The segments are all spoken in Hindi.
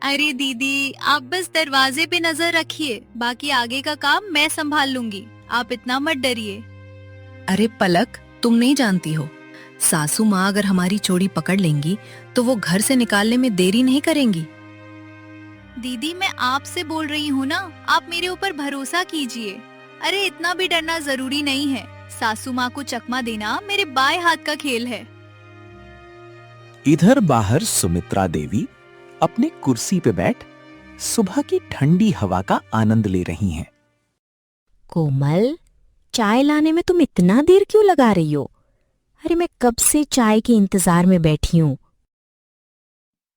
अरे दीदी, आप बस दरवाजे पे नजर रखिए, बाकी आगे का काम मैं संभाल लूंगी। आप इतना मत डरिए। अरे पलक, तुम नहीं जानती हो, सासू माँ अगर हमारी चोरी पकड़ लेंगी तो वो घर से निकालने में देरी नहीं करेंगी। दीदी, मैं आपसे बोल रही हूँ ना, आप मेरे ऊपर भरोसा कीजिए। अरे इतना भी डरना जरूरी नहीं है। सासू माँ को चकमा देना मेरे बाएं हाथ का खेल है। इधर बाहर सुमित्रा देवी अपने कुर्सी पे बैठ सुबह की ठंडी हवा का आनंद ले रही हैं। कोमल, चाय लाने में तुम इतना देर क्यों लगा रही हो? अरे मैं कब से चाय के इंतजार में बैठी हूँ।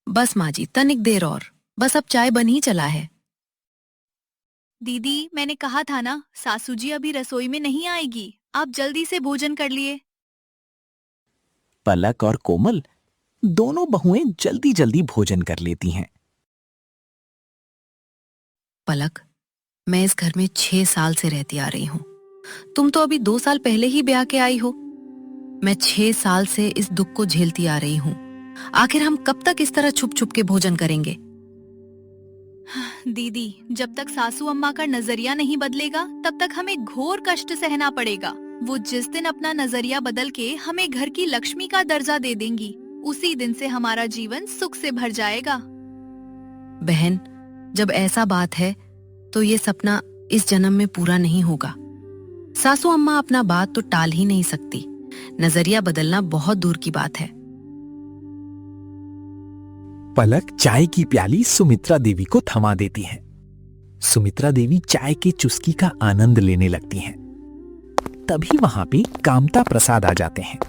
बस माँ जी, तनिक देर और, बस अब चाय बन ही चला है। दीदी, मैंने कहा था ना, सासू जी अभी रसोई में नहीं आएगी। आप जल्दी से भोजन कर लिए। पलक और कोमल दोनों बहुएं जल्दी जल्दी भोजन कर लेती हैं। पलक, मैं इस घर में 6 साल से रहती आ रही हूँ। तुम तो अभी 2 साल पहले ही ब्याह के आई हो। मैं 6 साल से इस दुख को झेलती आ रही हूँ। आखिर हम कब तक इस तरह छुप छुप के भोजन करेंगे? दीदी, जब तक सासू अम्मा का नजरिया नहीं बदलेगा, तब तक हमें घोर कष्ट सहना पड़ेगा। वो जिस दिन अपना नजरिया बदल के हमें घर की लक्ष्मी का दर्जा दे देंगी, उसी दिन से हमारा जीवन सुख से भर जाएगा। बहन, जब ऐसा बात है तो ये सपना इस जन्म में पूरा नहीं होगा। सासू अम्मा अपना बात तो टाल ही नहीं सकती। नजरिया बदलना बहुत दूर की बात है। पलक चाय की प्याली सुमित्रा देवी को थमा देती है। सुमित्रा देवी चाय के चुस्की का आनंद लेने लगती हैं। तभी वहां पे कामता प्रसाद आ जाते हैं।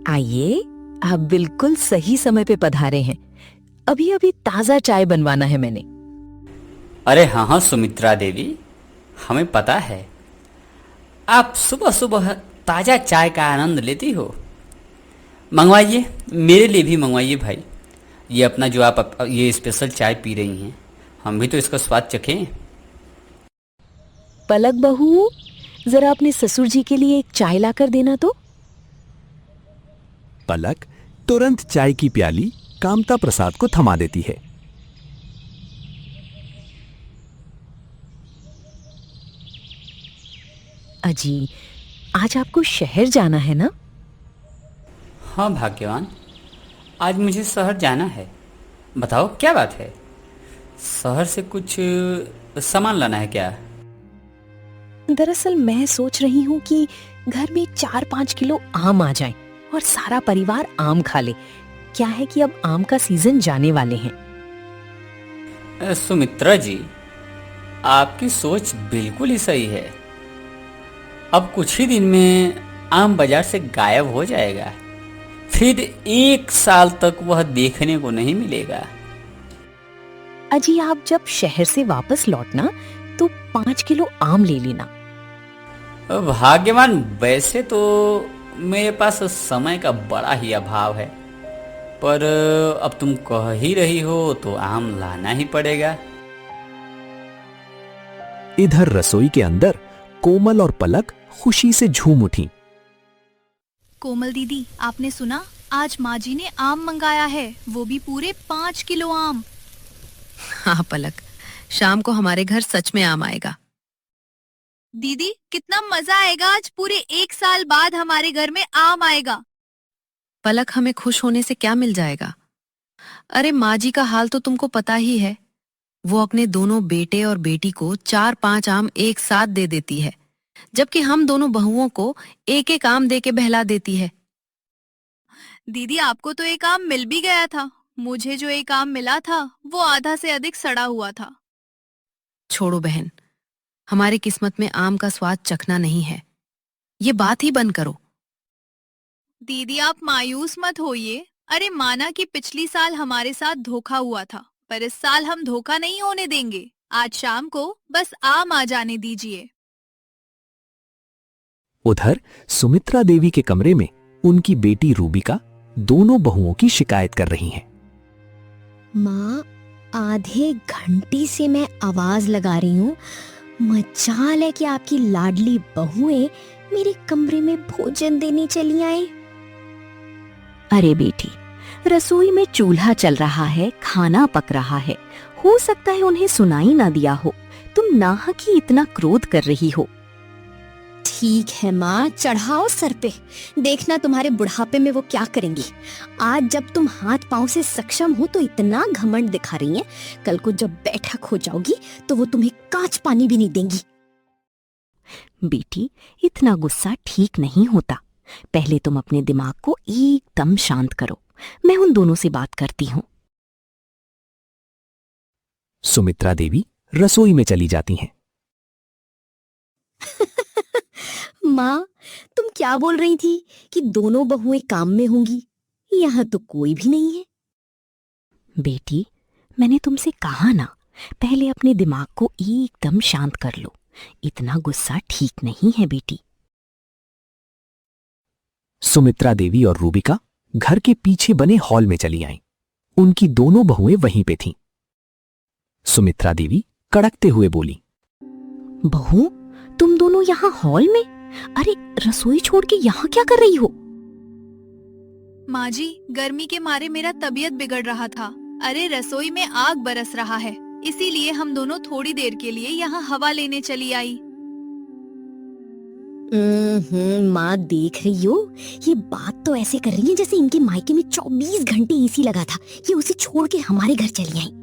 आइए, आप बिल्कुल सही समय पे पधारे हैं। अभी अभी ताजा चाय बनवाना है मैंने। अरे हाँ हाँ सुमित्रा देवी, हमें पता है आप सुबह सुबह ताजा चाय का आनंद लेती हो। मंगवाइए, मेरे लिए भी मंगवाइए भाई। ये अपना जो आप ये स्पेशल चाय पी रही हैं, हम भी तो इसका स्वाद चखें। पलक बहू, जरा अपने ससुर जी के लिए एक चाय लाकर देना तो। पलक तुरंत चाय की प्याली कामता प्रसाद को थमा देती है। अजी, आज आपको शहर जाना है ना? हाँ भाग्यवान, आज मुझे शहर जाना है। बताओ क्या बात है? शहर से कुछ सामान लाना है क्या? दरअसल मैं सोच रही हूँ कि घर में 4-5 किलो आम आ जाएं और सारा परिवार आम खा ले। क्या है कि अब आम का सीजन जाने वाले हैं। सुमित्रा जी, आपकी सोच बिल्कुल ही सही है। अब कुछ ही दिन में आम बाजार से गायब हो जाएगा, फिर 1 साल तक वह देखने को नहीं मिलेगा। अजी, आप जब शहर से वापस लौटना तो 5 किलो आम ले लेना। भाग्यवान, वैसे तो मेरे पास समय का बड़ा ही अभाव है, पर अब तुम कह ही रही हो तो आम लाना ही पड़ेगा। इधर रसोई के अंदर कोमल और पलक खुशी से झूम उठी। कोमल दीदी, आपने सुना? आज माँ जी ने आम मंगाया है, वो भी पूरे 5 किलो आम। हाँ पलक, शाम को हमारे घर सच में आम आएगा। दीदी, कितना मजा आएगा, आज पूरे 1 साल बाद हमारे घर में आम आएगा। पलक, हमें खुश होने से क्या मिल जाएगा? अरे माँ जी का हाल तो तुमको पता ही है। वो अपने दोनों बेटे और बेटी को 4-5 आम एक साथ दे देती है, जबकि हम दोनों बहुओं को एक एक आम दे के बहला देती है। दीदी, आपको तो एक आम मिल भी गया था। मुझे जो एक आम मिला था वो आधा से अधिक सड़ा हुआ था। छोड़ो बहन, हमारी किस्मत में आम का स्वाद चखना नहीं है। ये बात ही बंद करो। दीदी, आप मायूस मत होइए। अरे माना कि पिछली साल हमारे साथ धोखा हुआ था, पर इस साल हम धोखा नहीं होने देंगे। आज शाम को बस आम आ जाने दीजिए। उधर सुमित्रा देवी के कमरे में उनकी बेटी रूबिका दोनों बहुओं की शिकायत कर रही हैं। माँ, आधे घंटे से मैं आवाज लगा रही हूँ। मजाल है कि आपकी लाडली बहुएं मेरे कमरे में भोजन देने चली आए। अरे बेटी, रसोई में चूल्हा चल रहा है, खाना पक रहा है। हो सकता है उन्हें सुनाई ना दिया हो। तुम नाहक ही इतना क्रोध कर रही हो। ठीक है माँ, चढ़ाओ सर पे। देखना तुम्हारे बुढ़ापे में वो क्या करेंगी। आज जब तुम हाथ पांव से सक्षम हो तो इतना घमंड दिखा रही हैं, कल को जब बैठक हो जाओगी तो वो तुम्हें कांच पानी भी नहीं देंगी। बेटी, इतना गुस्सा ठीक नहीं होता। पहले तुम अपने दिमाग को एकदम शांत करो। मैं उन दोनों से बात करती हूँ। सुमित्रा देवी रसोई में चली जाती हैं। माँ, तुम क्या बोल रही थी कि दोनों बहुएं काम में होंगी? यहाँ तो कोई भी नहीं है। बेटी, मैंने तुमसे कहा ना, पहले अपने दिमाग को एकदम शांत कर लो। इतना गुस्सा ठीक नहीं है बेटी। सुमित्रा देवी और रूबिका घर के पीछे बने हॉल में चली आईं। उनकी दोनों बहुएं वहीं पे थीं। सुमित्रा देवी कड़कते हुए बोली, बहू, तुम दोनों यहाँ हॉल में? अरे, रसोई छोड़ के यहाँ क्या कर रही हो? माँ जी, गर्मी के मारे मेरा तबीयत बिगड़ रहा था। अरे, रसोई में आग बरस रहा है, इसीलिए हम दोनों थोड़ी देर के लिए यहाँ हवा लेने चली आई। माँ, देख रही हो, ये बात तो ऐसे कर रही है जैसे इनके मायके में 24 घंटे एसी लगा था। ये उसे छोड़ के हमारे घर चली आई।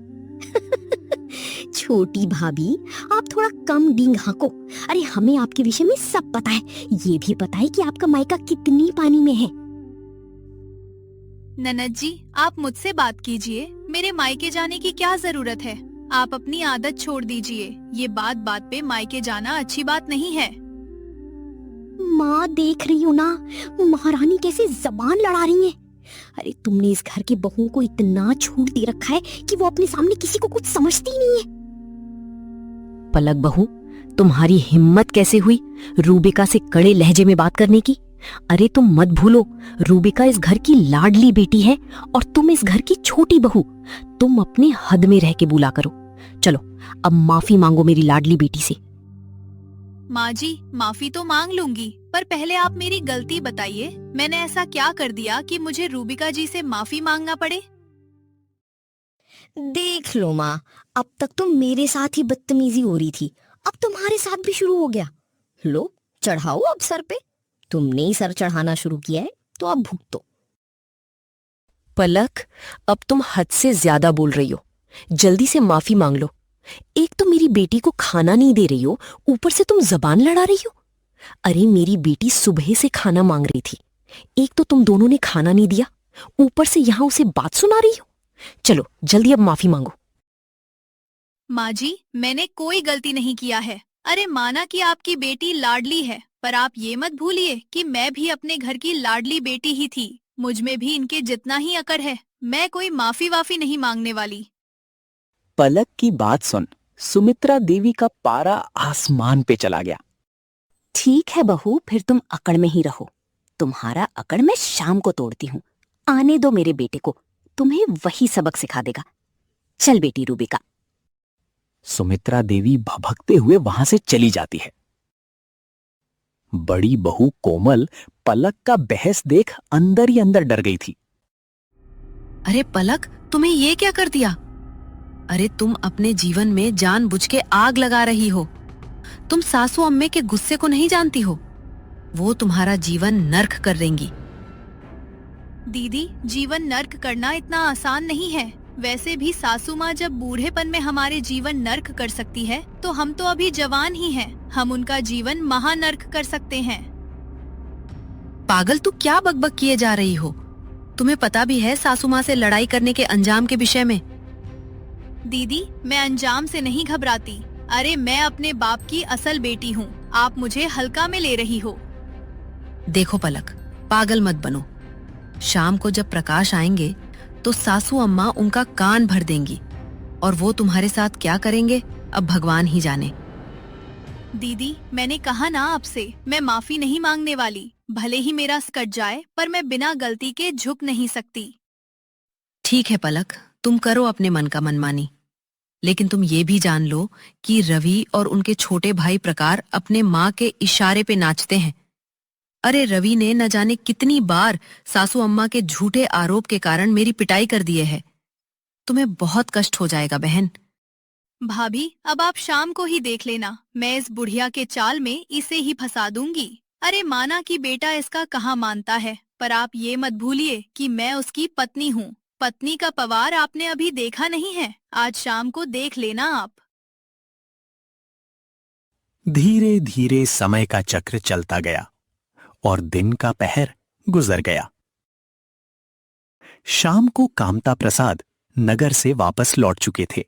छोटी भाभी, आप थोड़ा कम डींग हाँको। अरे, हमें आपके विषय में सब पता है। ये भी पता है कि आपका मायका कितनी पानी में है। ननद जी, आप मुझसे बात कीजिए। मेरे मायके जाने की क्या जरूरत है? आप अपनी आदत छोड़ दीजिए। ये बात बात पे मायके जाना अच्छी बात नहीं है। माँ, देख रही हो ना, महारानी कैसे जबान लड़ा रही है। अरे, तुमने इस घर के बहुओं को इतना छूट दे रखा है कि वो अपने सामने किसी को कुछ समझती ही नहीं है। पलक बहू, तुम्हारी हिम्मत कैसे हुई रूबिका से कड़े लहजे में बात करने की? अरे, तुम मत भूलो, रूबिका इस घर की लाडली बेटी है और तुम इस घर की छोटी बहू। तुम अपने हद में रह के बोला करो। चलो, अब माफी मांगो मेरी लाडली बेटी से। माँ जी, माफी तो मांग लूंगी, पर पहले आप मेरी गलती बताइए। मैंने ऐसा क्या कर दिया कि मुझे रूबिका जी से माफी मांगना पड़े? देख लो माँ, अब तक तो मेरे साथ ही बदतमीजी हो रही थी, अब तुम्हारे साथ भी शुरू हो गया। लो, चढ़ाओ अब सर पे। तुमने ही सर चढ़ाना शुरू किया है, तो अब भुगतो। पलक, अब तुम हद से ज्यादा बोल रही हो। जल्दी से माफी मांग लो। एक तो मेरी बेटी को खाना नहीं दे रही हो, ऊपर से तुम जबान लड़ा रही हो। अरे, मेरी बेटी सुबह से खाना मांग रही थी। एक तो तुम दोनों ने खाना नहीं दिया, ऊपर से यहाँ उसे बात सुना रही हो। चलो, जल्दी अब माफी मांगो। माँ जी, मैंने कोई गलती नहीं किया है। अरे, माना कि आपकी बेटी लाडली है, पर आप ये मत भूलिए कि मैं भी अपने घर की लाडली बेटी ही थी। मुझ में भी इनके जितना ही अकड़ है। मैं कोई माफी वाफी नहीं मांगने वाली। पलक की बात सुन सुमित्रा देवी का पारा आसमान पे चला गया। ठीक है बहू, फिर तुम अकड़ में ही रहो। तुम्हारा अकड़ मैं शाम को तोड़ती हूँ। आने दो मेरे बेटे को, तुम्हें वही सबक सिखा देगा। चल बेटी रूबिका। सुमित्रा देवी भभकते हुए वहां से चली जाती है। बड़ी बहू कोमल पलक का बहस देख अंदर ही अंदर डर गई थी। अरे पलक, तुम्हें ये क्या कर दिया? अरे, तुम अपने जीवन में जानबूझ के आग लगा रही हो। तुम सासू अम्मे के गुस्से को नहीं जानती हो। वो तुम्हारा जीवन नर्क कर देंगी। दीदी, जीवन नर्क करना इतना आसान नहीं है। वैसे भी सासू माँ जब बूढ़ेपन में हमारे जीवन नर्क कर सकती है, तो हम तो अभी जवान ही हैं। हम उनका जीवन महानर्क कर सकते हैं। पागल, तू क्या बकबक किए जा रही हो? तुम्हें पता भी है सासू माँ से लड़ाई करने के अंजाम के विषय में? दीदी, मैं अंजाम से नहीं घबराती। अरे, मैं अपने बाप की असल बेटी हूँ। आप मुझे हल्का में ले रही हो। देखो पलक, पागल मत बनो। शाम को जब प्रकाश आएंगे तो सासू अम्मा उनका कान भर देंगी, और वो तुम्हारे साथ क्या करेंगे अब भगवान ही जाने। दीदी, मैंने कहा ना आपसे, मैं माफी नहीं मांगने वाली। भले ही मेरा सर कट जाए, पर मैं बिना गलती के झुक नहीं सकती। ठीक है पलक, तुम करो अपने मन का मनमानी, लेकिन तुम ये भी जान लो कि रवि और उनके छोटे भाई प्रकार अपने माँ के इशारे पे नाचते हैं। अरे रवि ने न जाने कितनी बार सासू अम्मा के झूठे आरोप के कारण मेरी पिटाई कर दिए है। तुम्हें बहुत कष्ट हो जाएगा बहन। भाभी अब आप शाम को ही देख लेना, मैं इस बुढ़िया के चाल में इसे ही फंसा दूंगी। अरे माना कि बेटा इसका कहाँ मानता है, पर आप ये मत भूलिए कि मैं उसकी पत्नी हूँ। पत्नी का पवार आपने अभी देखा नहीं है, आज शाम को देख लेना आप। धीरे धीरे समय का चक्र चलता गया और दिन का पहर गुजर गया। शाम को कामता प्रसाद नगर से वापस लौट चुके थे।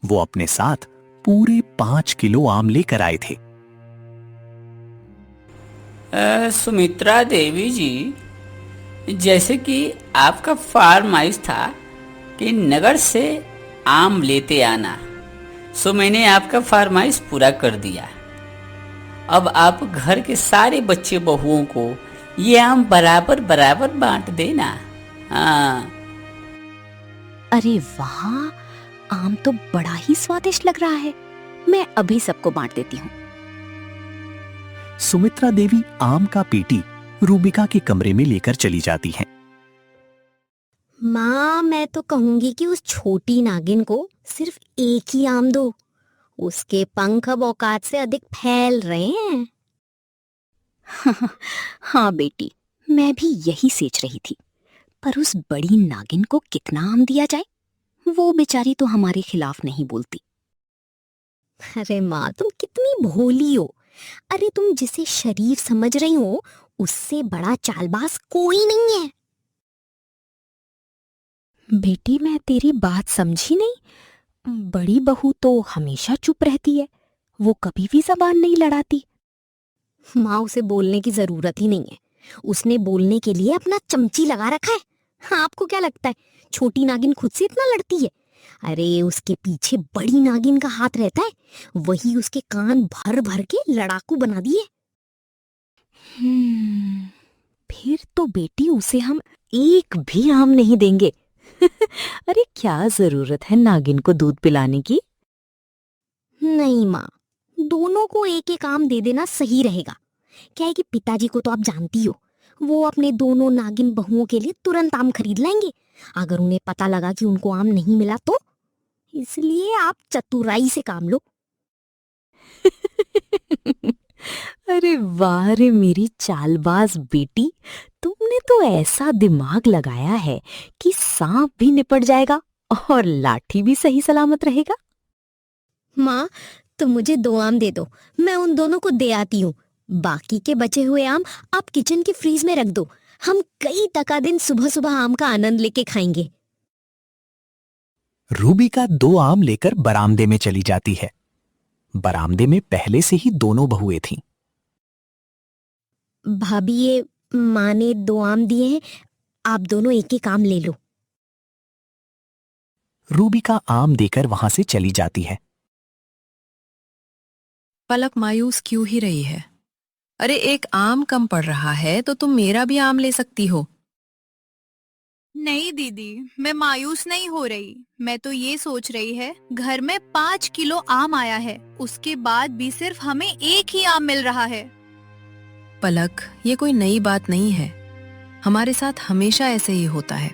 वो अपने साथ पूरे 5 किलो आम लेकर आए थे। सुमित्रा देवी जी, जैसे कि आपका फरमाइश था कि नगर से आम लेते आना, सो मैंने आपका फरमाइश पूरा कर दिया। अब आप घर के सारे बच्चे बहुओं को ये आम बराबर बराबर बांट देना। हाँ। अरे वाह, आम तो बड़ा ही स्वादिष्ट लग रहा है। मैं अभी सबको बांट देती हूँ। सुमित्रा देवी आम का पेटी रूबिका के कमरे में लेकर चली जाती हैं। माँ, मैं तो कहूंगी कि उस छोटी नागिन को सिर्फ एक ही आम दो। उसके पंख अब औकात से अधिक फैल रहे हैं। हाँ बेटी, मैं भी यही सोच रही थी, पर उस बड़ी नागिन को कितना आम दिया जाए? वो बेचारी तो हमारे खिलाफ नहीं बोलती। अरे माँ, तुम कितनी भोली हो। अरे तुम जिसे शरीफ समझ रही हो, उससे बड़ा चालबाज कोई नहीं है। बेटी, मैं तेरी बात समझी नहीं। बड़ी बहू तो हमेशा चुप रहती है, वो कभी भी जबान नहीं लड़ाती। माँ, उसे बोलने की जरूरत ही नहीं है। उसने बोलने के लिए अपना चमची लगा रखा है। हाँ, आपको क्या लगता है छोटी नागिन खुद से इतना लड़ती है? अरे उसके पीछे बड़ी नागिन का हाथ रहता है, वही उसके कान भर भर के लड़ाकू बना दिए। फिर तो बेटी उसे हम एक भी आम नहीं देंगे। अरे क्या जरूरत है नागिन को दूध पिलाने की? नहीं माँ, दोनों को एक एक आम दे देना सही रहेगा। क्या है कि पिताजी को तो आप जानती हो, वो अपने दोनों नागिन बहुओं के लिए तुरंत आम खरीद लाएंगे अगर उन्हें पता लगा कि उनको आम नहीं मिला तो। इसलिए आप चतुराई से काम लो। अरे वाह रे मेरी चालबाज बेटी, तुमने तो ऐसा दिमाग लगाया है कि सांप भी निपट जाएगा और लाठी भी सही सलामत रहेगा। माँ, तो मुझे 2 आम दे दो, मैं उन दोनों को दे आती हूँ। बाकी के बचे हुए आम आप किचन के फ्रीज में रख दो। हम कई टका दिन सुबह सुबह आम का आनंद लेके खाएंगे। रूबिका 2 आम लेकर बरामदे में चली जाती है। बरामदे में पहले से ही दोनों बहुएं थीं। भाभी, ये माँ ने 2 आम दिए हैं, आप दोनों एक एक आम ले लो। रूबिका आम देकर वहां से चली जाती है। पलक मायूस क्यों ही रही है? अरे एक आम कम पड़ रहा है तो तुम मेरा भी आम ले सकती हो। नहीं दीदी, मैं मायूस नहीं हो रही। मैं तो ये सोच रही है, घर में 5 किलो आम आया है, उसके बाद भी सिर्फ हमें एक ही आम मिल रहा है। पलक, ये कोई नई बात नहीं है, हमारे साथ हमेशा ऐसे ही होता है।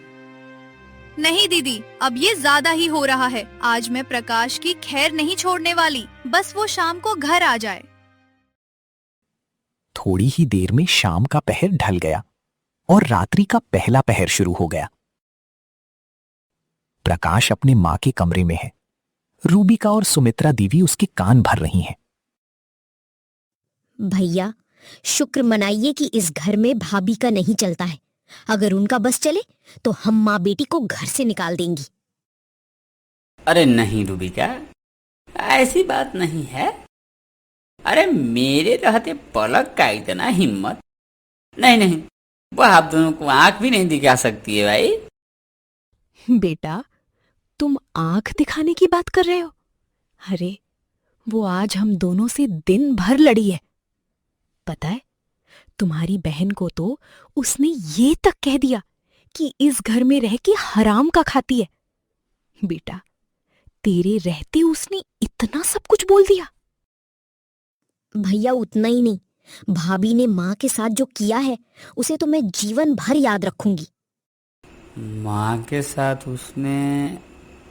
नहीं दीदी, अब ये ज्यादा ही हो रहा है। आज मैं प्रकाश की खैर नहीं छोड़ने वाली, बस वो शाम को घर आ जाए। थोड़ी ही देर में शाम का पहर ढल गया और रात्रि का पहला पहर शुरू हो गया। प्रकाश अपने मां के कमरे में है। रूबिका और सुमित्रा देवी उसके कान भर रही हैं। भैया, शुक्र मनाइए कि इस घर में भाभी का नहीं चलता है। अगर उनका बस चले तो हम माँ बेटी को घर से निकाल देंगी। अरे नहीं रूबिका, ऐसी बात नहीं है। अरे मेरे रहते पलक का इतना हिम्मत नहीं, नहीं, वो आप दोनों को आंख भी नहीं दिखा सकती है भाई। बेटा, तुम आंख दिखाने की बात कर रहे हो? अरे वो आज हम दोनों से दिन भर लड़ी है। पता है, तुम्हारी बहन को तो उसने ये तक कह दिया कि इस घर में रह के हराम का खाती है। बेटा, तेरे रहते उसने इतना सब कुछ बोल दिया। भैया, उतना ही नहीं, भाभी ने माँ के साथ जो किया है उसे तो मैं जीवन भर याद रखूंगी। माँ के साथ उसने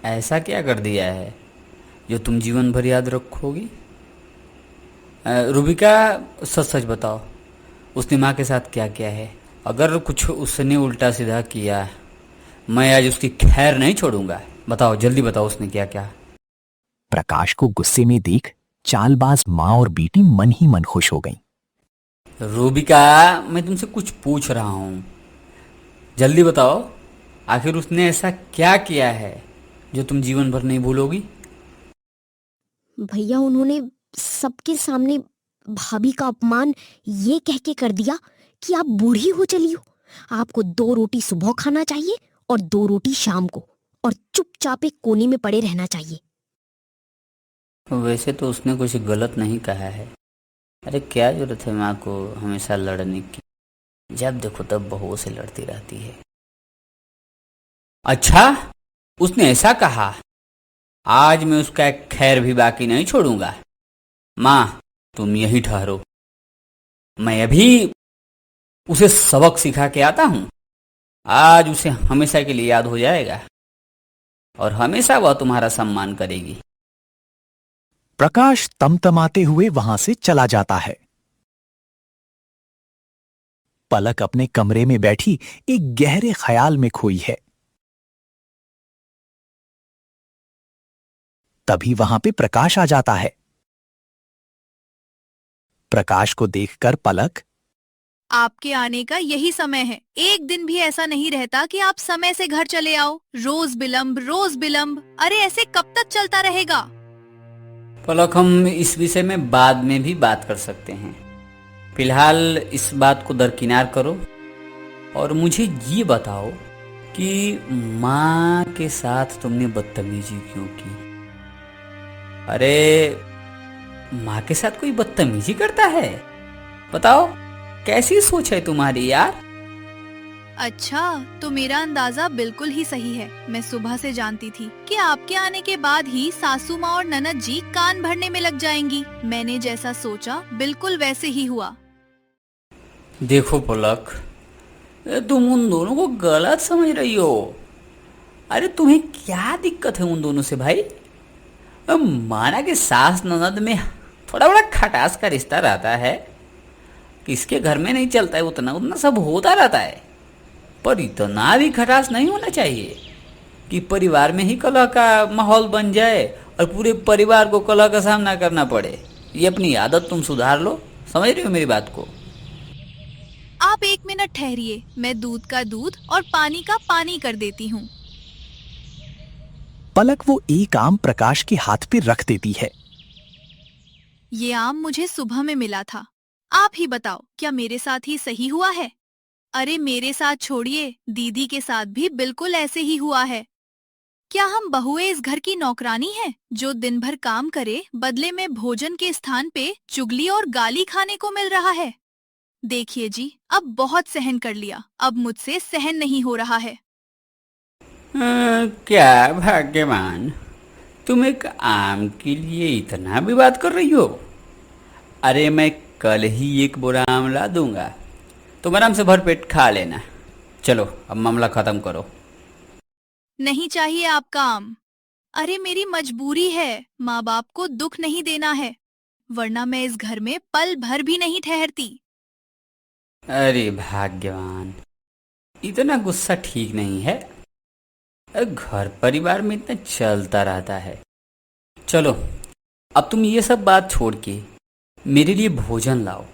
ऐसा क्या कर दिया है जो तुम जीवन भर याद रखोगी? रूबिका, सच सच बताओ, उसने माँ के साथ क्या किया है? अगर कुछ उसने उल्टा सीधा किया, मैं आज उसकी खैर नहीं छोड़ूंगा। बताओ, जल्दी बताओ, उसने क्या क्या? प्रकाश को गुस्से में देख चालबाज माँ और बेटी मन ही मन खुश हो गईं। रूबिका, मैं तुमसे कुछ पूछ रहा हूँ, जल्दी बताओ, आखिर उसने ऐसा क्या किया है जो तुम जीवन भर नहीं भूलोगी? भैया, उन्होंने सबके सामने भाभी का अपमान ये कह के कर दिया कि आप बूढ़ी हो चली हो, आपको 2 रोटी सुबह खाना चाहिए और 2 रोटी शाम को, और चुपचाप एक कोने में पड़े रहना चाहिए। वैसे तो उसने कुछ गलत नहीं कहा है। अरे क्या जरूरत है माँ को हमेशा लड़ने की, जब देखो तब बहुओं से लड़ती रहती है। अच्छा, उसने ऐसा कहा? आज मैं उसका एक खैर भी बाकी नहीं छोड़ूंगा। माँ, तुम यही ठहरो, मैं अभी उसे सबक सिखा के आता हूँ। आज उसे हमेशा के लिए याद हो जाएगा और हमेशा वह तुम्हारा सम्मान करेगी। प्रकाश तमतमाते हुए वहां से चला जाता है। पलक अपने कमरे में बैठी एक गहरे ख्याल में खोई है। तभी वहां पे प्रकाश आ जाता है। प्रकाश को देखकर पलक, आपके आने का यही समय है। एक दिन भी ऐसा नहीं रहता कि आप समय से घर चले आओ। रोज विलंब, रोज विलंब। अरे ऐसे कब तक चलता रहेगा? पलक, हम इस विषय में बाद में भी बात कर सकते हैं। फिलहाल इस बात को दरकिनार करो और मुझे ये बताओ कि माँ के साथ तुमने बदतमीजी क्यों की? अरे, माँ के साथ कोई बदतमीजी करता है? बताओ, कैसी सोच है तुम्हारी यार? अच्छा, तो मेरा अंदाजा बिल्कुल ही सही है। मैं सुबह से जानती थी कि आपके आने के बाद ही सासू माँ और ननद जी कान भरने में लग जाएंगी। मैंने जैसा सोचा बिल्कुल वैसे ही हुआ। देखो पलक, तुम उन दोनों को गलत समझ रही हो। अरे तुम्हें क्या दिक्कत है उन दोनों से भाई? माना कि सास ननद में थोड़ा बड़ा खटास का रिश्ता रहता है, किसके घर में नहीं चलता है, उतना उतना सब होता रहता है, पर इतना भी खटास नहीं होना चाहिए कि परिवार में ही कलह का माहौल बन जाए और पूरे परिवार को कलह का सामना करना पड़े। ये अपनी आदत तुम सुधार लो। समझ रही हो मेरी बात को? आप 1 मिनट ठहरिए, मैं दूध का दूध और पानी का पानी कर देती हूँ। पलक वो एक आम प्रकाश के हाथ पे रख देती है। ये आम मुझे सुबह में मिला था। आप ही बताओ, क्या मेरे साथ ही सही हुआ है? अरे मेरे साथ छोड़िए, दीदी के साथ भी बिल्कुल ऐसे ही हुआ है। क्या हम बहुएं इस घर की नौकरानी हैं, जो दिन भर काम करे, बदले में भोजन के स्थान पे चुगली और गाली खाने को मिल रहा है? देखिए जी, अब बहुत सहन कर लिया, अब मुझसे सहन नहीं हो रहा है। क्या भाग्यवान, तुम एक आम के लिए इतना भी बात कर रही हो? अरे मैं कल ही एक बोरा आम ला दूंगा, तुम आराम से भरपेट खा लेना। चलो अब मामला खत्म करो। नहीं चाहिए आपका आम। अरे मेरी मजबूरी है, माँ बाप को दुख नहीं देना है, वरना मैं इस घर में पल भर भी नहीं ठहरती। अरे भाग्यवान, इतना गुस्सा ठीक नहीं है। घर परिवार में इतना चलता रहता है। चलो अब तुम ये सब बात छोड़ के मेरे लिए भोजन लाओ।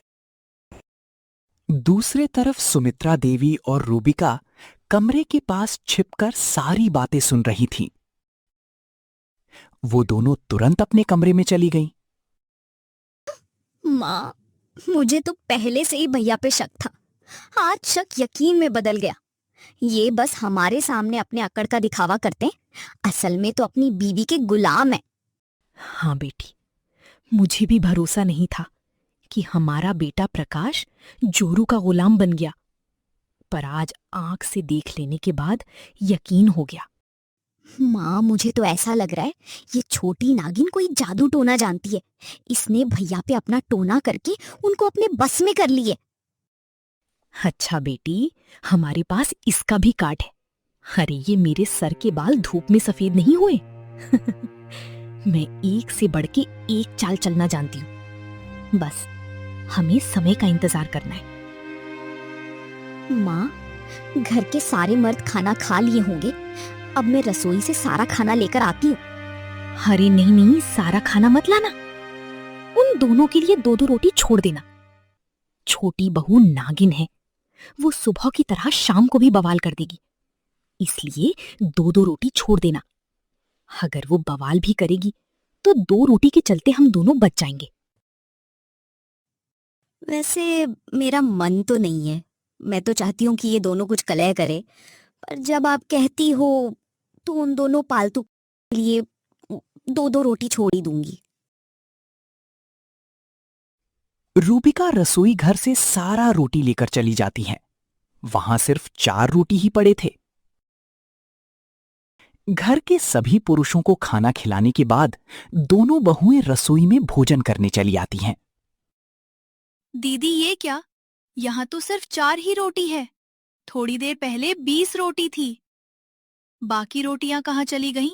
दूसरे तरफ सुमित्रा देवी और रूबिका कमरे के पास छिपकर सारी बातें सुन रही थीं। वो दोनों तुरंत अपने कमरे में चली गईं। माँ, मुझे तो पहले से ही भैया पे शक था, आज शक यकीन में बदल गया। ये बस हमारे सामने अपने अकड़ का दिखावा करते हैं, असल में तो अपनी बीवी के गुलाम है। हाँ बेटी, मुझे भी भरोसा नहीं था कि हमारा बेटा प्रकाश जोरू का गुलाम बन गया, पर आज आंख से देख लेने के बाद यकीन हो गया। माँ, मुझे तो ऐसा लग रहा है ये छोटी नागिन कोई जादू टोना जानती है। इसने भैया पे अपना टोना करके उनको अपने बस में कर लिए। अच्छा बेटी, हमारे पास इसका भी कार्ड है। अरे ये मेरे सर के बाल धूप में सफेद नहीं हुए। मैं एक से बढ़ के एक चाल चलना जानती हूँ। बस हमें समय का इंतजार करना है। माँ, घर के सारे मर्द खाना खा लिए होंगे। अब मैं रसोई से सारा खाना लेकर आती हूँ। अरे नहीं नहीं, सारा खाना मत लाना। उन दोनों के लिए दो दो रोटी छोड़ देना। छोटी बहू नागिन है, वो सुबह की तरह शाम को भी बवाल कर देगी। इसलिए दो दो रोटी छोड़ देना। अगर वो बवाल भी करेगी तो दो रोटी के चलते हम दोनों बच जाएंगे। वैसे मेरा मन तो नहीं है। मैं तो चाहती हूँ कि ये दोनों कुछ कलह करे, पर जब आप कहती हो तो उन दोनों पालतू के लिए दो दो रोटी छोड़ ही दूंगी। रूबिका रसोई घर से सारा रोटी लेकर चली जाती हैं। वहां सिर्फ 4 रोटी ही पड़े थे। घर के सभी पुरुषों को खाना खिलाने के बाद दोनों बहुएं रसोई में भोजन करने चली आती हैं। दीदी ये क्या? यहाँ तो सिर्फ 4 ही रोटी है। थोड़ी देर पहले 20 रोटी थी। बाकी रोटियां कहाँ चली गईं?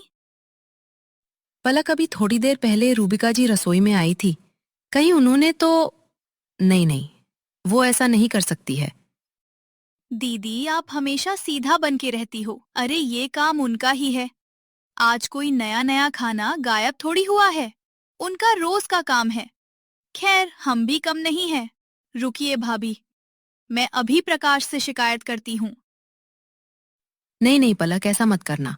पलक, अभी थोड़ी देर पहले रूबिका जी रसोई में आई थी। कहीं उन्होंने तो नहीं नहीं, वो ऐसा नहीं कर सकती है। दीदी, आप हमेशा सीधा बन के रहती हो। अरे ये काम उनका ही है। आज कोई नया नया खाना गायब थोड़ी हुआ है। उनका रोज का काम है। खैर, हम भी कम नहीं हैं। रुकिए भाभी, मैं अभी प्रकाश से शिकायत करती हूँ। नहीं नहीं पलक, ऐसा मत करना।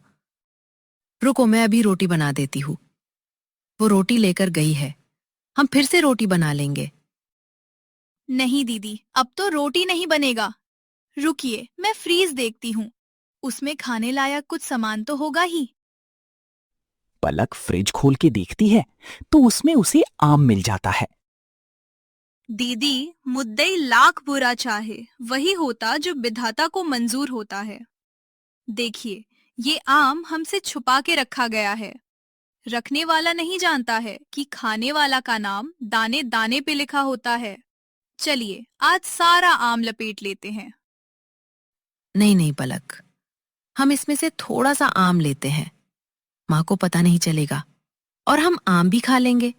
रुको, मैं अभी रोटी बना देती हूँ। वो रोटी लेकर गई है, हम फिर से रोटी बना लेंगे। नहीं दीदी, अब तो रोटी नहीं बनेगा। रुकिए, मैं फ्रीज देखती हूँ। उसमें खाने लायक कुछ सामान तो होगा ही। पलक फ्रिज खोल के देखती है तो उसमें उसे आम मिल जाता है। दीदी, मुद्दई लाख बुरा चाहे वही होता जो विधाता को मंजूर होता है। देखिए, ये आम हमसे छुपा के रखा गया है। रखने वाला नहीं जानता है कि खाने वाला का नाम दाने दाने पे लिखा होता है। चलिए, आज सारा आम लपेट लेते हैं। नहीं नहीं पलक, हम इसमें से थोड़ा सा आम लेते हैं। माँ को पता नहीं चलेगा और हम आम भी खा लेंगे।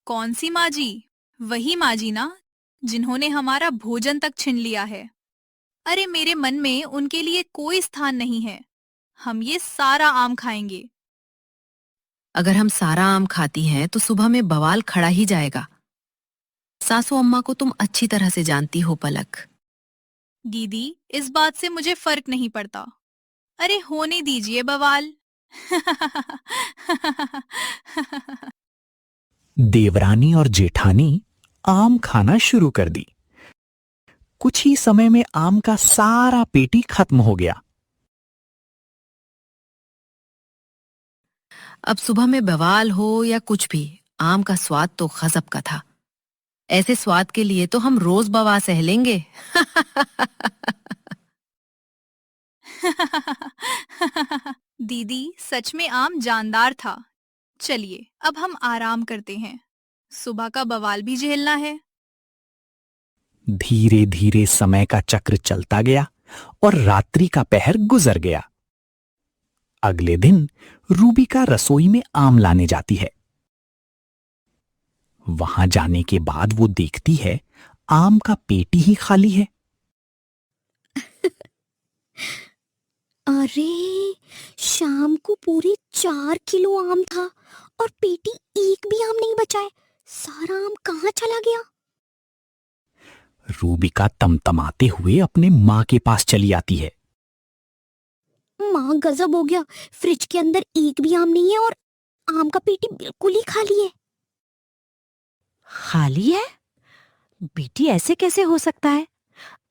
कौन सी माँ जी? वही माँ जी ना, जिन्होंने हमारा भोजन तक छीन लिया है। अरे मेरे मन में उनके लिए कोई स्थान नहीं है। हम ये सारा आम खाएंगे। अगर हम सारा आम खाती हैं तो सुबह में बवाल खड़ा ही जाएगा। सासू अम्मा को तुम अच्छी तरह से जानती हो पलक। दीदी, इस बात से मुझे फर्क नहीं पड़ता। अरे होने दीजिए बवाल। देवरानी और जेठानी आम खाना शुरू कर दी। कुछ ही समय में आम का सारा पेटी खत्म हो गया। अब सुबह में बवाल हो या कुछ भी, आम का स्वाद तो गजब का था। ऐसे स्वाद के लिए तो हम रोज बवा सह लेंगे। दीदी, सच में आम जानदार था। चलिए, अब हम आराम करते हैं। सुबह का बवाल भी झेलना है। धीरे धीरे समय का चक्र चलता गया और रात्रि का पहर गुजर गया। अगले दिन रूबिका रसोई में आम लाने जाती है। वहां जाने के बाद वो देखती है आम का पेटी ही खाली है। अरे, शाम को पूरे 4 किलो आम था और पेटी एक भी आम नहीं बचा है। सारा आम कहाँ चला गया? रूबिका तमतमाते हुए अपने माँ के पास चली आती है। माँ, गजब हो गया। फ्रिज के अंदर एक भी आम नहीं है और आम का पेटी बिल्कुल ही खाली है। खाली है? बेटी, ऐसे कैसे हो सकता है?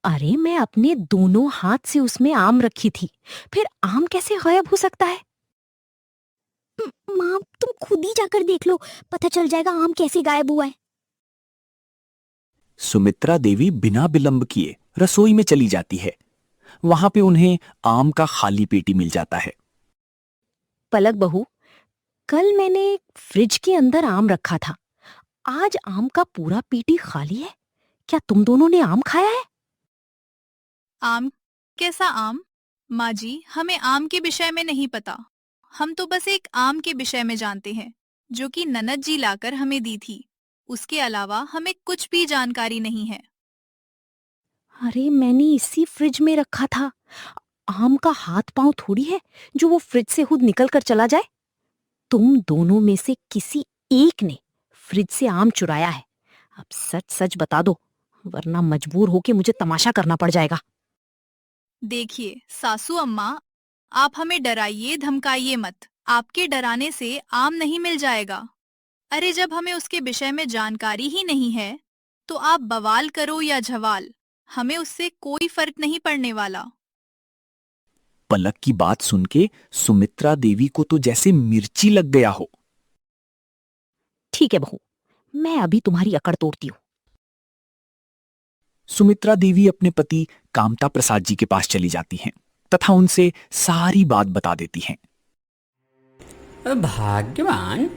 अरे मैं अपने दोनों हाथ से उसमें आम रखी थी, फिर आम कैसे गायब हो सकता है? माँ, तुम खुद ही जाकर देख लो, पता चल जाएगा आम कैसे गायब हुआ है। सुमित्रा देवी बिना विलंब किए रसोई में चली जाती है। वहां पे उन्हें आम का खाली पेटी मिल जाता है। पलक बहू, कल मैंने फ्रिज के अंदर आम रखा था, आज आम का पूरा पेटी खाली है। क्या तुम दोनों ने आम खाया है? आम? कैसा आम? माँ जी, हमें आम के विषय में नहीं पता। हम तो बस एक आम के विषय में जानते हैं, जो कि ननद जी लाकर हमें दी थी। उसके अलावा हमें कुछ भी जानकारी नहीं है। अरे मैंने इसी फ्रिज में रखा था। आम का हाथ पांव थोड़ी है जो वो फ्रिज से खुद निकल कर चला जाए। तुम दोनों में से किसी एक ने फ्रिज से आम चुराया है। अब सच सच बता दो, वरना मजबूर होके मुझे तमाशा करना पड़ जाएगा। देखिए सासू अम्मा, आप हमें डराइए धमकाइए मत। आपके डराने से आम नहीं मिल जाएगा। अरे जब हमें उसके विषय में जानकारी ही नहीं है, तो आप बवाल करो या झवाल, हमें उससे कोई फर्क नहीं पड़ने वाला। पलक की बात सुन के सुमित्रा देवी को तो जैसे मिर्ची लग गया हो। ठीक है बहू, मैं अभी तुम्हारी अकड़ तोड़ती हूँ। सुमित्रा देवी अपने पति कामता प्रसाद जी के पास चली जाती हैं तथा उनसे सारी बात बता देती हैं। भाग्यवान,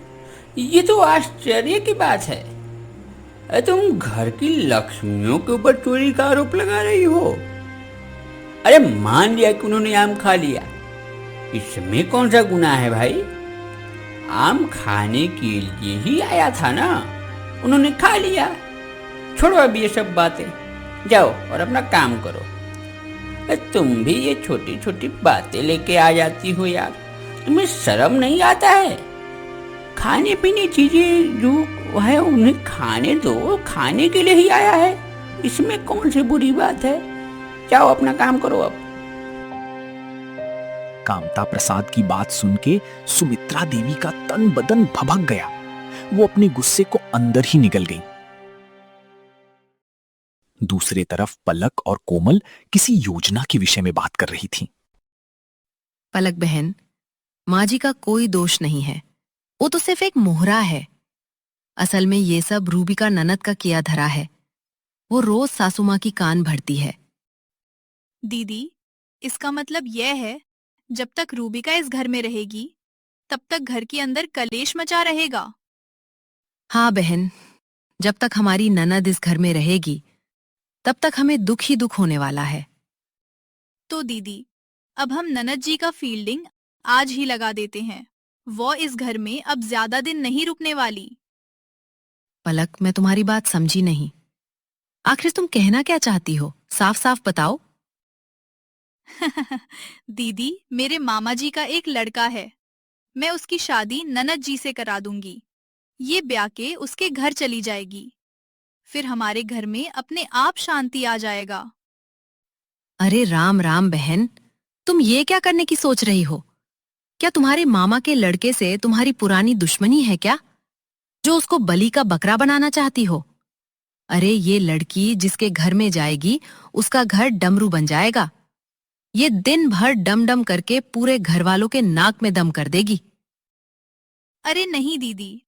ये तो आश्चर्य की बात है। तुम घर की लक्ष्मियों के ऊपर चोरी का आरोप लगा रही हो। अरे मान लिया कि उन्होंने आम खा लिया, इसमें कौन सा गुनाह है भाई? आम खाने के लिए ही आया था ना, उन्होंने खा लिया। छोड़ो अभी ये सब बातें, जाओ और अपना काम करो। तुम भी ये छोटी छोटी बातें लेके आ जाती हो यार, तुम्हें शर्म नहीं आता है? खाने पीने चीजें जो है उन्हें खाने दो, खाने के लिए ही आया है, इसमें कौन सी बुरी बात है? जाओ अपना काम करो अब। कामता प्रसाद की बात सुन के सुमित्रा देवी का तन बदन भभक गया। वो अपने गुस्से को अंदर ही निगल गई। दूसरी तरफ पलक और कोमल किसी योजना के विषय में बात कर रही थीं। पलक बहन, माँ जी का कोई दोष नहीं है, वो तो सिर्फ एक मोहरा है। असल में ये सब रूबी का ननद का किया धरा है। वो रोज सासू माँ की कान भरती है। दीदी, इसका मतलब यह है, जब तक रूबिका इस घर में रहेगी, तब तक घर के अंदर कलेश मचा रहेगा। हाँ बहन, जब तक हमारी ननद इस घर में रहेगी, तब तक हमें दुख ही दुख होने वाला है। तो दीदी, अब हम ननद जी का फील्डिंग आज ही लगा देते हैं। वो इस घर में अब ज्यादा दिन नहीं रुकने वाली। पलक, मैं तुम्हारी बात समझी नहीं। आखिर तुम कहना क्या चाहती हो? साफ साफ बताओ। दीदी, मेरे मामा जी का एक लड़का है, मैं उसकी शादी ननद जी से करा दूंगी। ये ब्याह के उसके घर चली जाएगी, फिर हमारे घर में अपने आप शांति आ जाएगा। अरे राम राम बहन, तुम ये क्या करने की सोच रही हो? क्या तुम्हारे मामा के लड़के से तुम्हारी पुरानी दुश्मनी है क्या, जो उसको बलि का बकरा बनाना चाहती हो? अरे ये लड़की जिसके घर में जाएगी, उसका घर डमरू बन जाएगा। ये दिन भर डम डम करके पूरे घर वालों के नाक में दम कर देगी। अरे नहीं दीदी,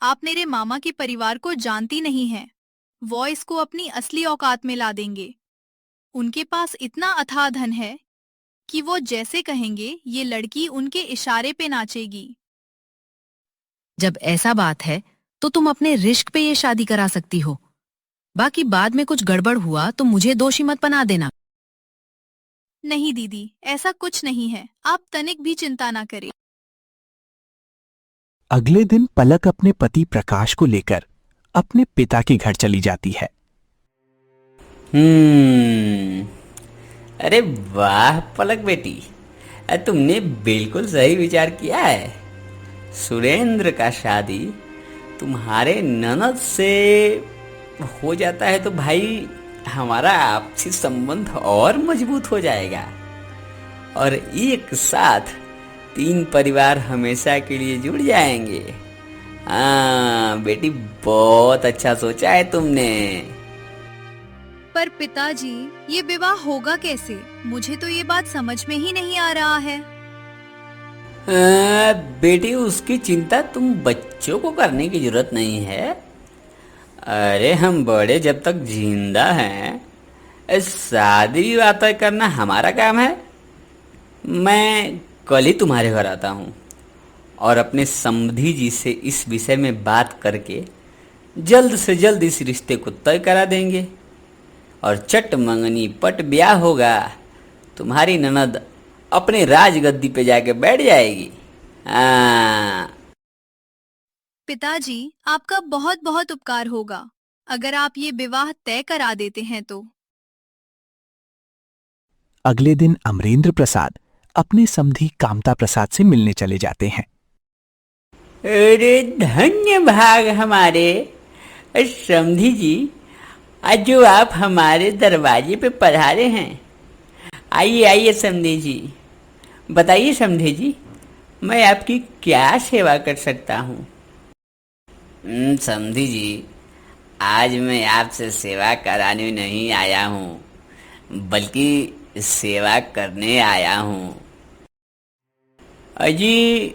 आप मेरे मामा के परिवार को जानती नहीं हैं। वो इसको अपनी असली औकात में ला देंगे। उनके पास इतना अथाह धन है कि वो जैसे कहेंगे ये लड़की उनके इशारे पे नाचेगी। जब ऐसा बात है तो तुम अपने रिस्क पे ये शादी करा सकती हो। बाकी बाद में कुछ गड़बड़ हुआ तो मुझे दोषी मत बना देना। नहीं दीदी, ऐसा कुछ नहीं है, आप तनिक भी चिंता ना करें। अगले दिन पलक अपने पति प्रकाश को लेकर अपने पिता के घर चली जाती है। अरे वाह पलक बेटी, तुमने बिल्कुल सही विचार किया है। सुरेंद्र का शादी तुम्हारे ननद से हो जाता है तो भाई हमारा आपसी संबंध और मजबूत हो जाएगा, और एक साथ 3 परिवार हमेशा के लिए जुड़ जाएंगे। हाँ बेटी, बहुत अच्छा सोचा है तुमने। पर पिताजी, ये विवाह होगा कैसे? मुझे तो ये बात समझ में ही नहीं आ रहा है। बेटी, उसकी चिंता तुम बच्चों को करने की जरूरत नहीं है। अरे हम बड़े जब तक जिंदा हैं, शादी विवाह तय करना हमारा काम है। मैं कल ही तुम्हारे घर आता हूँ, और अपने समधी जी से इस विषय में बात करके जल्द से जल्द इस रिश्ते को तय करा देंगे और चट मंगनी पट ब्याह होगा। तुम्हारी ननद अपने राजगद्दी पे जाके बैठ जाएगी। पिताजी, आपका बहुत बहुत उपकार होगा अगर आप ये विवाह तय करा देते हैं तो। अगले दिन अमरेंद्र प्रसाद अपने समधी कामता प्रसाद से मिलने चले जाते हैं। अरे धन्य भाग हमारे समधी जी, आज जो आप हमारे दरवाजे पे पधारे हैं। आइए आइए समधी जी, बताइए समधी जी, मैं आपकी क्या सेवा कर सकता हूँ। समधी जी, आज मैं आपसे सेवा कराने नहीं आया हूँ, बल्कि सेवा करने आया हूँ। अजी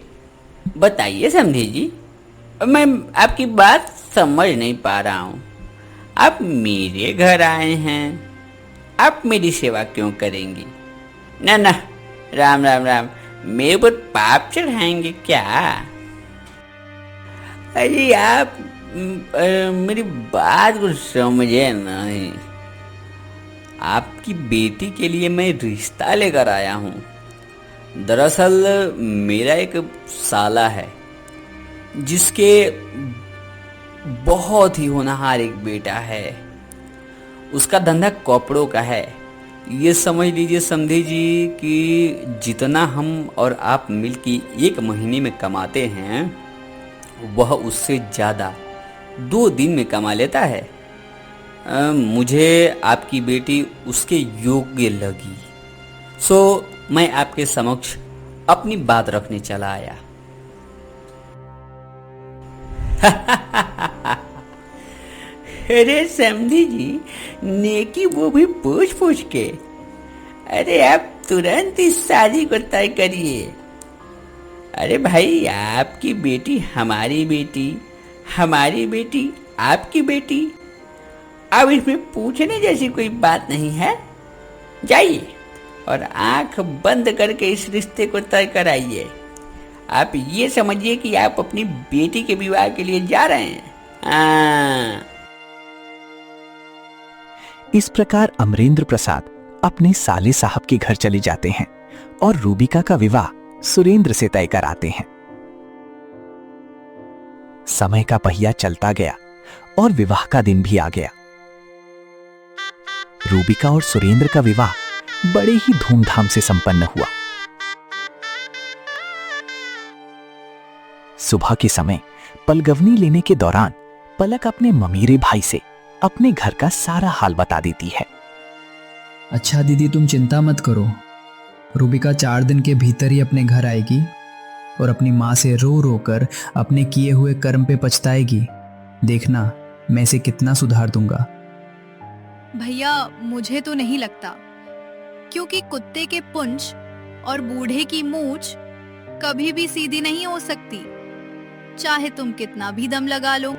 बताइए समधी जी, मैं आपकी बात समझ नहीं पा रहा हूँ। आप मेरे घर आए हैं, आप मेरी सेवा क्यों करेंगी? ना ना, राम राम राम, मेरे ऊपर पाप चढ़ाएंगे क्या? अरे आप मेरी बात को समझे नहीं। आपकी बेटी के लिए मैं रिश्ता लेकर आया हूँ। दरअसल मेरा एक साला है जिसके बहुत ही होनहार एक बेटा है। उसका धंधा कपड़ों का है। ये समझ लीजिए समझी जी कि जितना हम और आप मिलके एक महीने में कमाते हैं वह उससे ज़्यादा 2 दिन में कमा लेता है। मुझे आपकी बेटी उसके योग्य लगी, सो मैं आपके समक्ष अपनी बात रखने चला आया। अरे समधी जी, नेकी वो भी पूछ पूछ के। अरे आप तुरंत इस शादी को तय करिए। अरे भाई, आपकी बेटी हमारी बेटी, हमारी बेटी आपकी बेटी। अब इसमें पूछने जैसी कोई बात नहीं है। जाइए और आंख बंद करके इस रिश्ते को तय कराइए। आप ये समझिए कि आप अपनी बेटी के विवाह के लिए जा रहे हैं। इस प्रकार अमरेंद्र प्रसाद अपने साले साहब के घर चले जाते हैं और रूबिका का विवाह सुरेंद्र से तय कराते हैं। समय का पहिया चलता गया और विवाह का दिन भी आ गया। रूबिका और सुरेंद्र का विवाह बड़े ही धूमधाम से संपन्न हुआ। सुबह के समय पलगवनी लेने के दौरान पलक अपने ममीरे भाई से अपने घर का सारा हाल बता देती है। अच्छा दीदी, तुम चिंता मत करो। रूबिका 4 दिन के भीतर ही अपने घर आएगी और अपनी माँ से रो रो कर अपने किए हुए कर्म पे पछताएगी। देखना, मैं इसे कितना सुधार दूंगा। भैया, मुझे तो नहीं लगता, क्योंकि कुत्ते के पुंछ और बूढ़े की मूछ कभी भी सीधी नहीं हो सकती, चाहे तुम कितना भी दम लगा लो।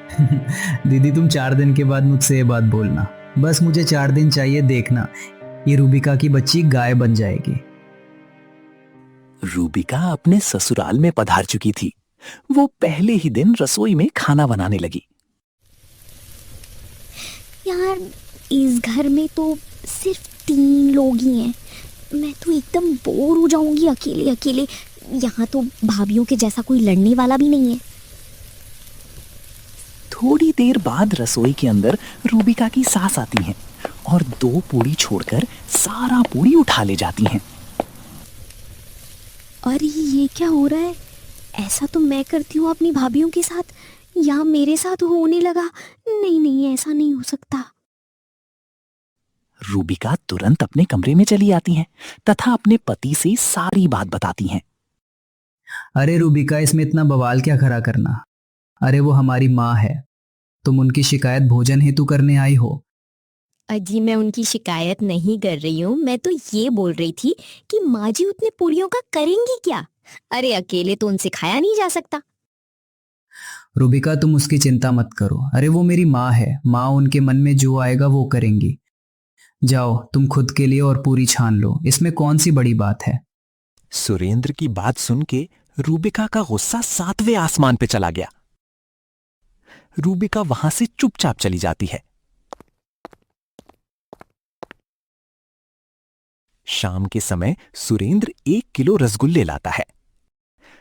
दीदी, तुम 4 दिन के बाद मुझसे ये बात बोलना। बस मुझे 4 दिन चाहिए, देखना ये रूबिका की बच्ची गाय बन जाएगी। रूबिका अपने ससुराल में पधार चुकी थी। वो पहले ही दिन रसोई में खाना बनाने लगी। यार, इस घर में तो सिर्फ 3 लोग ही हैं। मैं तो एकदम बोर हो जाऊंगी अकेले अकेले। यहाँ तो भाभीयों के जैसा कोई लड़ने वाला भी नहीं है। थोड़ी देर बाद रसोई के अंदर रूबिका की सास आती हैं और 2 पूड़ी छोड़कर सारा पूड़ी उठा ले जाती हैं। अरे ये क्या हो रहा है? ऐसा तो मैं करती हूँ अपनी भाभीयों के साथ, या मेरे साथ होने लगा? नहीं नहीं, ऐसा नहीं हो सकता। रूबिका तुरंत अपने कमरे में चली आती हैं तथा अपने पति से सारी बात बताती हैं। अरे रूबिका, इसमें इतना बवाल क्या खड़ा करना? अरे वो हमारी माँ है, तुम उनकी शिकायत भोजन हेतु करने आई हो। अजी, मैं उनकी शिकायत नहीं कर रही हूँ। मैं तो ये बोल रही थी कि माँ जी उतने पूरियों का करेंगी क्या? अरे अकेले तो उनसे खाया नहीं जा सकता। रूबिका, तुम उसकी चिंता मत करो। अरे वो मेरी माँ है, माँ उनके मन में जो आएगा वो करेंगी। जाओ, तुम खुद के लिए और पूरी छान लो, इसमें कौन सी बड़ी बात है। सुरेंद्र की बात सुन के रूबिका का गुस्सा 7वें आसमान पे चला गया। रूबिका वहां से चुपचाप चली जाती है। शाम के समय सुरेंद्र 1 किलो रसगुल्ले लाता है।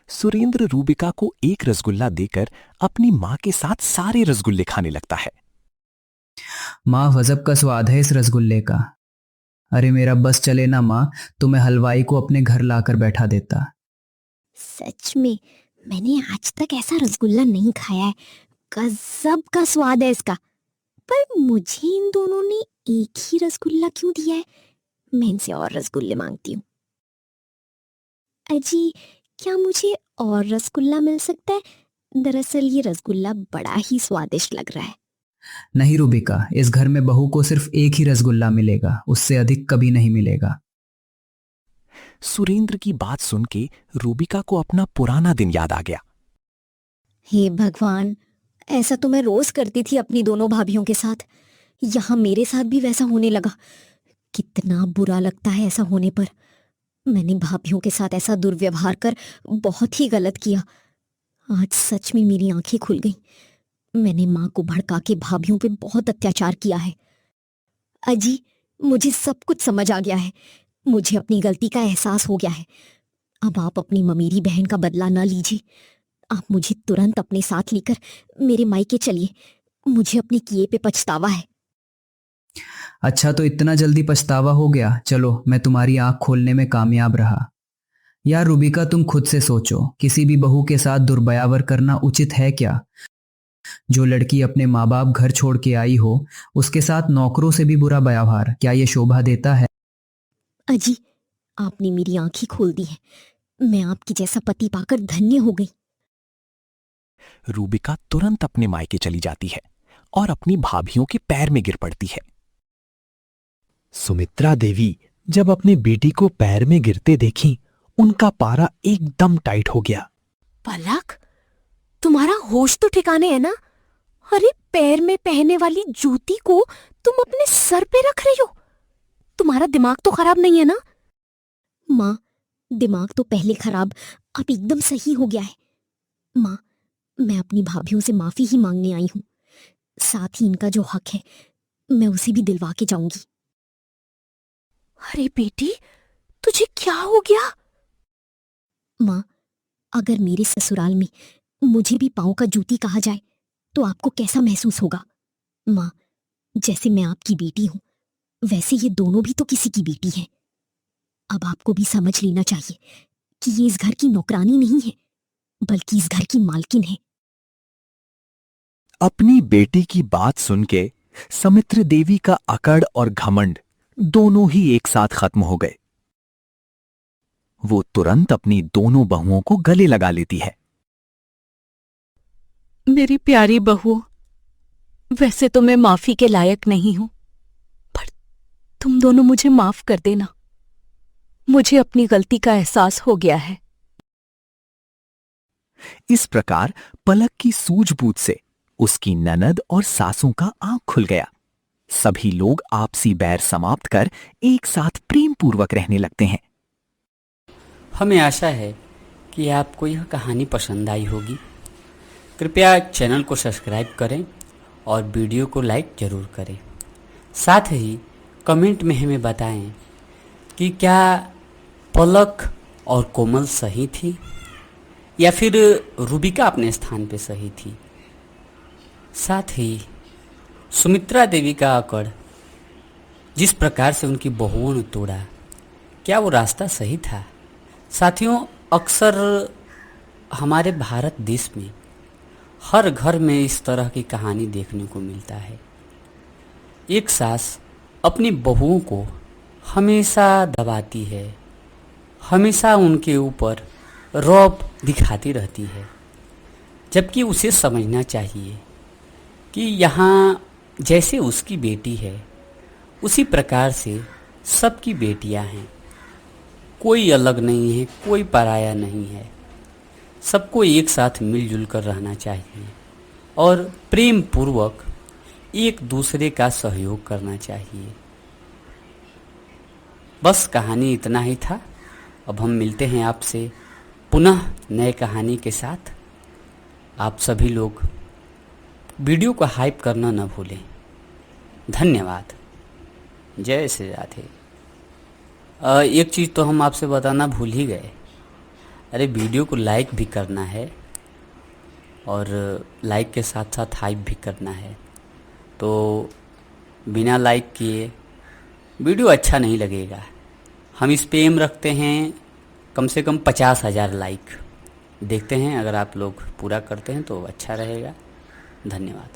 सुरेंद्र रूबिका को एक रसगुल्ला देकर अपनी मां के साथ सारे रसगुल्ले खाने लगता है। माँ, गजब का स्वाद है इस रसगुल्ले का। अरे मेरा बस चले ना माँ, तो मैं हलवाई को अपने घर लाकर बैठा देता। सच में मैंने आज तक ऐसा रसगुल्ला नहीं खाया है। गजब का स्वाद है इसका। पर मुझे इन दोनों ने एक ही रसगुल्ला क्यों दिया है? मैं इनसे और रसगुल्ले मांगती हूँ। अजी, क्या मुझे और रसगुल्ला मिल सकता है? दरअसल ये रसगुल्ला बड़ा ही स्वादिष्ट लग रहा है। नहीं रूबिका, इस घर में बहू को सिर्फ एक ही रसगुल्ला मिलेगा, उससे अधिक कभी नहीं मिलेगा। सुरेंद्र की बात सुन के रूबिका को अपना पुराना दिन याद आ गया। हे भगवान, ऐसा तो मैं रोज करती थी अपनी दोनों भाभियों के साथ। यहाँ मेरे साथ भी वैसा होने लगा। कितना बुरा लगता है ऐसा होने पर। मैंने भाभियों के साथ ऐसा दुर्व्यवहार कर बहुत ही गलत किया। आज सच में मेरी आंखें खुल गईं। मैंने माँ को भड़का के भाभियों पे बहुत अत्याचार किया है। अजी, मुझे सब कुछ समझ आ गया है। मुझे अपनी गलती का एहसास हो गया है। अब आप अपनी ममेरी बहन का बदला न लीजिए। आप मुझे तुरंत अपने साथ लेकर मेरे मायके चलिए। मुझे अपने किए पे पछतावा है। अच्छा, तो इतना जल्दी पछतावा हो गया? चलो, मैं तुम्हारी आंख खोलने में कामयाब रहा। यार रूबिका, तुम खुद से सोचो, किसी भी बहू के साथ दुर्व्यवहार करना उचित है क्या? जो लड़की अपने माँ बाप घर छोड़ के आई हो, उसके साथ नौकरों से भी बुरा व्यवहार, क्या ये शोभा देता है? अजी, आपने मेरी आंखें खोल दी है। मैं आपकी जैसा पति पाकर धन्य हो गई। रूबिका तुरंत अपने मायके चली जाती है और अपनी भाभियों के पैर में गिर पड़ती है। सुमित्रा देवी जब अपनी बेटी को पैर में गिरते देखी, उनका पारा एकदम टाइट हो गया। पलक, तुम्हारा होश तो ठिकाने है ना? अरे, पैर में पहनने वाली जूती को तुम अपने सर पे रख रही हो। तुम्हारा दिमाग तो खराब नहीं है ना? माँ, दिमाग तो पहले खराब, अब एकदम सही हो गया है। माँ, मैं अपनी भाभियों से माफी ही मांगने आई हूँ। साथ ही इनका जो हक है, मैं उसे भी दिलवा के जाऊंगी। अरे बेटी, तुझे क्या हो गया? माँ, अगर मेरे ससुराल में मुझे भी पाँव का जूती कहा जाए तो आपको कैसा महसूस होगा? माँ, जैसे मैं आपकी बेटी हूं, वैसे ये दोनों भी तो किसी की बेटी है। अब आपको भी समझ लेना चाहिए कि ये इस घर की नौकरानी नहीं है, बल्कि इस घर की मालकिन है। अपनी बेटी की बात सुन के समित्र देवी का अकड़ और घमंड दोनों ही एक साथ खत्म हो गए। वो तुरंत अपनी दोनों बहुओं को गले लगा लेती है। मेरी प्यारी बहू, वैसे तो मैं माफी के लायक नहीं हूं, पर तुम दोनों मुझे माफ कर देना। मुझे अपनी गलती का एहसास हो गया है। इस प्रकार पलक की सूझबूझ से उसकी ननद और सासों का आंख खुल गया। सभी लोग आपसी बैर समाप्त कर एक साथ प्रेम पूर्वक रहने लगते हैं। हमें आशा है कि आपको यह कहानी पसंद आई होगी। कृपया चैनल को सब्सक्राइब करें और वीडियो को लाइक ज़रूर करें। साथ ही कमेंट में हमें बताएं कि क्या पलक और कोमल सही थी या फिर रूबिका अपने स्थान पे सही थी। साथ ही सुमित्रा देवी का अकड़ जिस प्रकार से उनकी बहुओं ने तोड़ा, क्या वो रास्ता सही था? साथियों, अक्सर हमारे भारत देश में हर घर में इस तरह की कहानी देखने को मिलता है। एक सास अपनी बहुओं को हमेशा दबाती है, हमेशा उनके ऊपर रौब दिखाती रहती है, जबकि उसे समझना चाहिए कि यहाँ जैसे उसकी बेटी है, उसी प्रकार से सबकी बेटियाँ हैं। कोई अलग नहीं है, कोई पराया नहीं है। सबको एक साथ मिलजुल कर रहना चाहिए और प्रेम पूर्वक एक दूसरे का सहयोग करना चाहिए। बस कहानी इतना ही था। अब हम मिलते हैं आपसे पुनः नए कहानी के साथ आप सभी लोग वीडियो को हाइप करना न भूलें। धन्यवाद। जय श्री राधे। एक चीज़ तो हम आपसे बताना भूल ही गए, अरे वीडियो को लाइक भी करना है और लाइक के साथ साथ हाइप भी करना है। तो बिना लाइक किए वीडियो अच्छा नहीं लगेगा। हम इस पे एम रखते हैं कम से कम 50,000 लाइक। देखते हैं अगर आप लोग पूरा करते हैं तो अच्छा रहेगा। धन्यवाद।